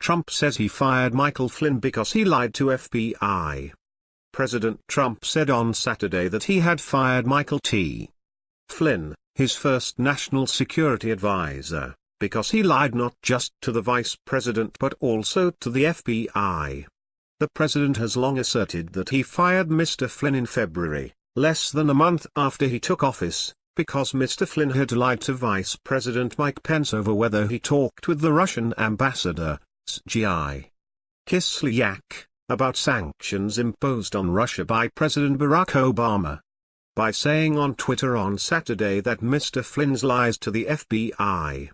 Trump says he fired Michael Flynn because he lied to FBI. President Trump said on Saturday that he had fired Michael T. Flynn, his first national security advisor, because he lied not just to the vice president but also to the FBI. The president has long asserted that he fired Mr. Flynn in February, less than a month after he took office, because Mr. Flynn had lied to Vice President Mike Pence over whether he talked with the Russian ambassador, Sergey I. Kislyak, about sanctions imposed on Russia by President Barack Obama. By saying on Twitter on Saturday that Mr. Flynn's lies to the FBI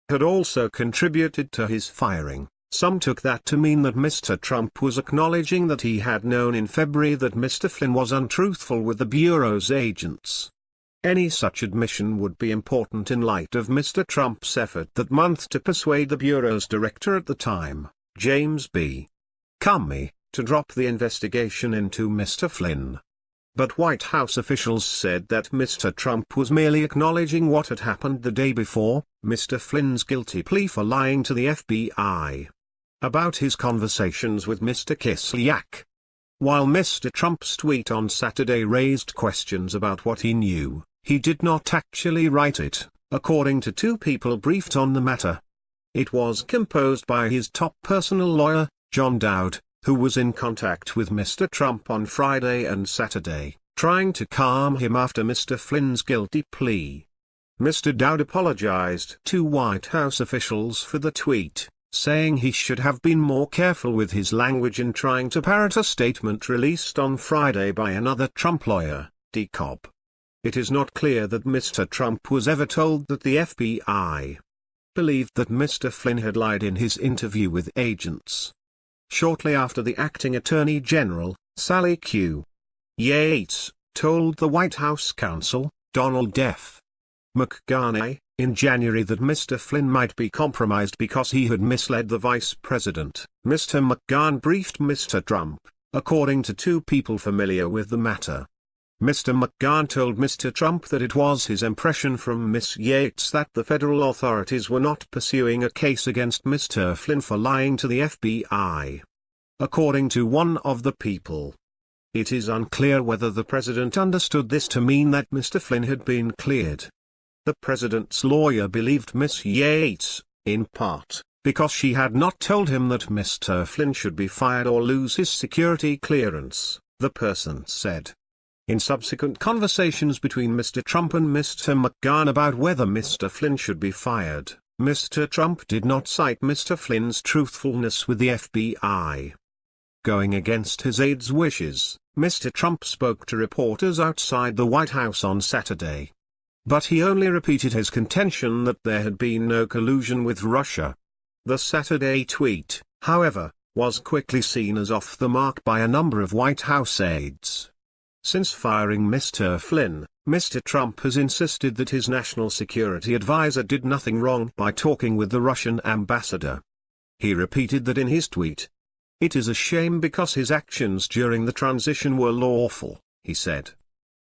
had also contributed to his firing, some took that to mean that Mr. Trump was acknowledging that he had known in February that Mr. Flynn was untruthful with the Bureau's agents. Any such admission would be important in light of Mr. Trump's effort that month to persuade the Bureau's director at the time, James B. Comey, to drop the investigation into Mr. Flynn. But White House officials said that Mr. Trump was merely acknowledging what had happened the day before, Mr. Flynn's guilty plea for lying to the FBI about his conversations with Mr. Kislyak. While Mr. Trump's tweet on Saturday raised questions about what he knew, he did not actually write it, according to two people briefed on the matter. It was composed by his top personal lawyer, John Dowd, who was in contact with Mr. Trump on Friday and Saturday, trying to calm him after Mr. Flynn's guilty plea. Mr. Dowd apologized to White House officials for the tweet, saying he should have been more careful with his language in trying to parrot a statement released on Friday by another Trump lawyer, D. Cobb. It is not clear that Mr. Trump was ever told that the FBI believed that Mr. Flynn had lied in his interview with agents. Shortly after, the acting Attorney General, Sally Q. Yates, told the White House counsel, Donald F. McGahn, in January that Mr. Flynn might be compromised because he had misled the vice president. Mr. McGahn briefed Mr. Trump, according to two people familiar with the matter. Mr. McGahn told Mr. Trump that it was his impression from Ms. Yates that the federal authorities were not pursuing a case against Mr. Flynn for lying to the FBI. According to one of the people, it is unclear whether the president understood this to mean that Mr. Flynn had been cleared. The president's lawyer believed Ms. Yates, in part, because she had not told him that Mr. Flynn should be fired or lose his security clearance, the person said. In subsequent conversations between Mr. Trump and Mr. McGahn about whether Mr. Flynn should be fired, Mr. Trump did not cite Mr. Flynn's truthfulness with the FBI. Going against his aide's wishes, Mr. Trump spoke to reporters outside the White House on Saturday. But he only repeated his contention that there had been no collusion with Russia. The Saturday tweet, however, was quickly seen as off the mark by a number of White House aides. Since firing Mr. Flynn, Mr. Trump has insisted that his national security advisor did nothing wrong by talking with the Russian ambassador. He repeated that in his tweet. It is a shame because his actions during the transition were lawful, he said.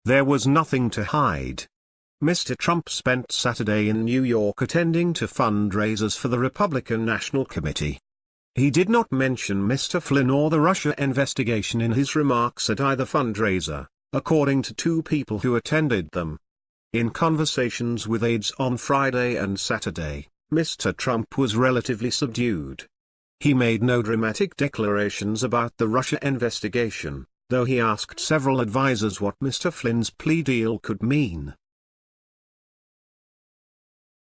There was nothing to hide. Mr. Trump spent Saturday in New York attending to fundraisers for the Republican National Committee. He did not mention Mr. Flynn or the Russia investigation in his remarks at either fundraiser, according to two people who attended them. In conversations with aides on Friday and Saturday, Mr. Trump was relatively subdued. He made no dramatic declarations about the Russia investigation, though he asked several advisers what Mr. Flynn's plea deal could mean.